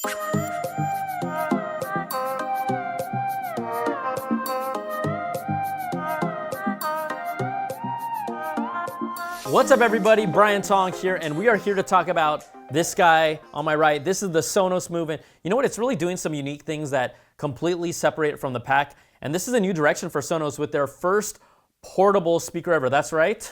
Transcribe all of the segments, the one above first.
What's up everybody, Brian Tong here, and we are here to talk about this guy on my right. This is the Sonos Move, and you know what? It's really doing some unique things that completely separate it from the pack, and this is a new direction for Sonos with their first portable speaker ever. That's right,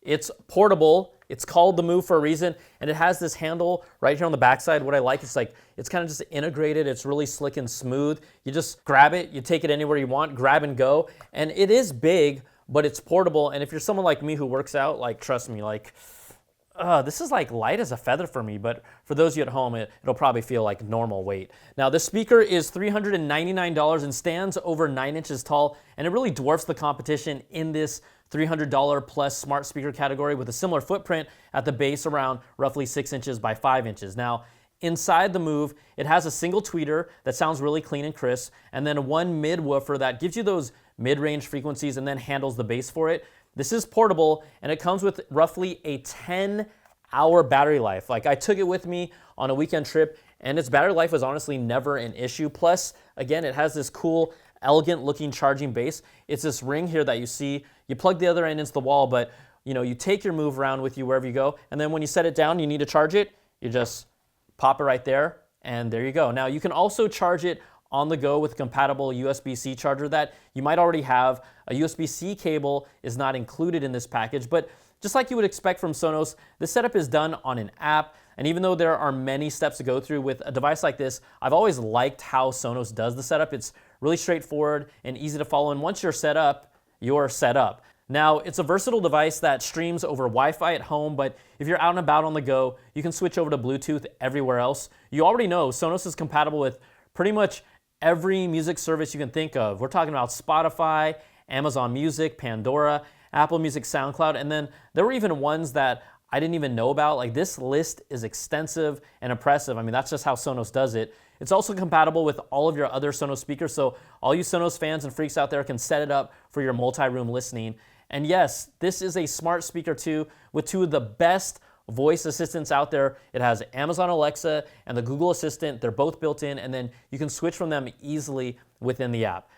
it's portable. It's called the Move for a reason, and it has this handle right here on the backside. What I like is it's kind of just integrated. It's really slick and smooth. You just grab it, you take it anywhere you want, grab and go, and it is big, but it's portable. And if you're someone like me who works out, trust me, this is light as a feather for me, but for those of you at home, it'll probably feel like normal weight. Now, this speaker is $399 and stands over 9 inches tall, and it really dwarfs the competition in this $300 plus smart speaker category with a similar footprint at the base around roughly 6 inches by 5 inches. Now, inside the Move, it has a single tweeter that sounds really clean and crisp, and then one mid-woofer that gives you those mid-range frequencies and then handles the bass for it. This is portable, and it comes with roughly a 10-hour battery life. I took it with me on a weekend trip, and its battery life was honestly never an issue. Plus, again, it has this cool, elegant-looking charging base. It's this ring here that you see. You plug the other end into the wall, but you take your Move around with you wherever you go, and then when you set it down, you need to charge it, you just pop it right there, and there you go. Now, you can also charge it on the go with a compatible USB-C charger that you might already have. A USB-C cable is not included in this package, but just like you would expect from Sonos, this setup is done on an app, and even though there are many steps to go through with a device like this, I've always liked how Sonos does the setup. It's really straightforward and easy to follow, and once you're set up, you're set up. Now, it's a versatile device that streams over Wi-Fi at home, but if you're out and about on the go, you can switch over to Bluetooth everywhere else. You already know Sonos is compatible with pretty much every music service you can think of. We're talking about Spotify, Amazon Music, Pandora, Apple Music, SoundCloud, and then there were even ones that I didn't even know about. This list is extensive and impressive. I mean, that's just how Sonos does it. It's also compatible with all of your other Sonos speakers, so all you Sonos fans and freaks out there can set it up for your multi-room listening. And yes, this is a smart speaker too, with two of the best voice assistants out there. It has Amazon Alexa and the Google Assistant. They're both built in, and then you can switch from them easily within the app.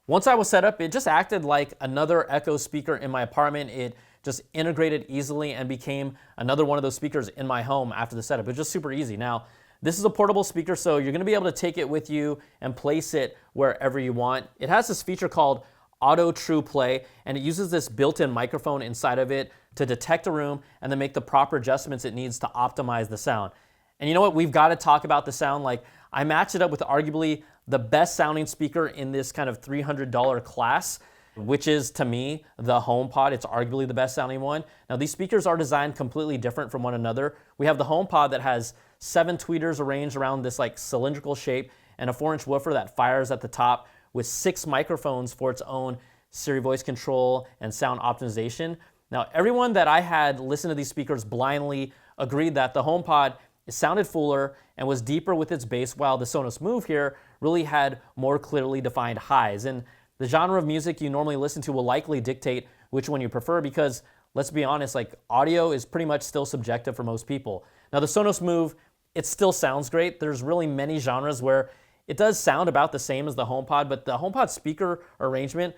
Once I was set up, it just acted like another Echo speaker in my apartment. It just integrated easily and became another one of those speakers in my home after the setup. It's just super easy. Now, this is a portable speaker, so you're gonna be able to take it with you and place it wherever you want. It has this feature called Auto True Play, and it uses this built-in microphone inside of it to detect a room and then make the proper adjustments it needs to optimize the sound. And you know what? We've got to talk about the sound. I matched it up with arguably the best sounding speaker in this kind of $300 class, which is, to me, the HomePod. It's arguably the best sounding one. Now, these speakers are designed completely different from one another. We have the HomePod that has 7 tweeters arranged around this cylindrical shape and a 4-inch woofer that fires at the top with 6 microphones for its own Siri voice control and sound optimization. Now, everyone that I had listened to these speakers blindly agreed that the HomePod sounded fuller and was deeper with its bass, while the Sonos Move here really had more clearly defined highs. And the genre of music you normally listen to will likely dictate which one you prefer because, let's be honest, audio is pretty much still subjective for most people. Now, the Sonos Move, it still sounds great. There's really many genres where it does sound about the same as the HomePod, but the HomePod speaker arrangement,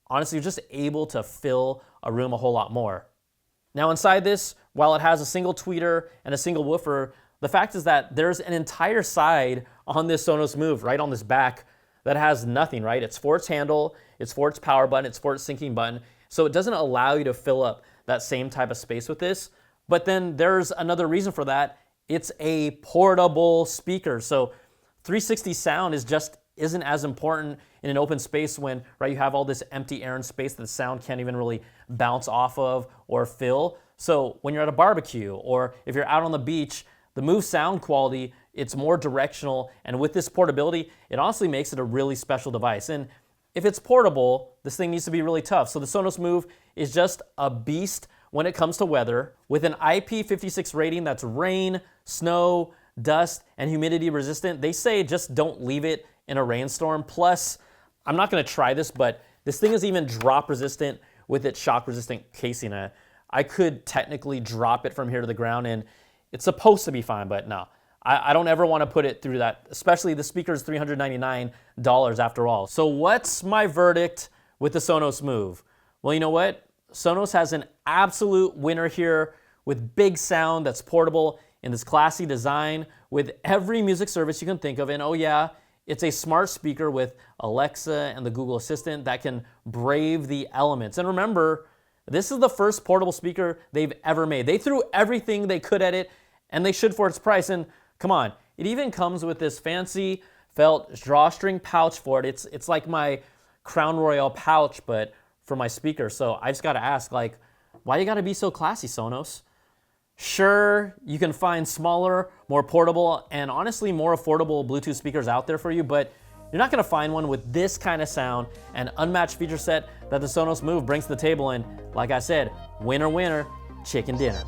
honestly, you're just able to fill a room a whole lot more. Now inside this, while it has a single tweeter and a single woofer, the fact is that there's an entire side on this Sonos Move, right on this back, that has nothing, right? It's for its handle, it's for its power button, it's for its syncing button, so it doesn't allow you to fill up that same type of space with this. But then there's another reason for that. It's a portable speaker, so 360 sound isn't as important in an open space when, right, you have all this empty air and space that the sound can't even really bounce off of or fill. So when you're at a barbecue or if you're out on the beach, the Move sound quality, it's more directional, and with this portability, it honestly makes it a really special device. And if it's portable, this thing needs to be really tough. So the Sonos Move is just a beast when it comes to weather, with an IP56 rating that's rain, snow, dust, and humidity resistant. They say just don't leave it in a rainstorm. Plus, I'm not gonna try this, but this thing is even drop resistant with its shock resistant casing. I could technically drop it from here to the ground and it's supposed to be fine, but no, I don't ever want to put it through that, especially the speaker is $399 after all. So what's my verdict with the Sonos Move? Well, you know what? Sonos has an absolute winner here with big sound that's portable in this classy design with every music service you can think of. And oh yeah, it's a smart speaker with Alexa and the Google Assistant that can brave the elements. And remember, this is the first portable speaker they've ever made. They threw everything they could at it, and they should for its price. And come on, it even comes with this fancy felt drawstring pouch for it. It's like my Crown Royal pouch, but for my speaker. So I just gotta ask, like, why you gotta be so classy, Sonos? Sure, you can find smaller, more portable, and honestly more affordable Bluetooth speakers out there for you, but you're not gonna find one with this kind of sound and unmatched feature set that the Sonos Move brings to the table. And like I said, winner, winner, chicken dinner.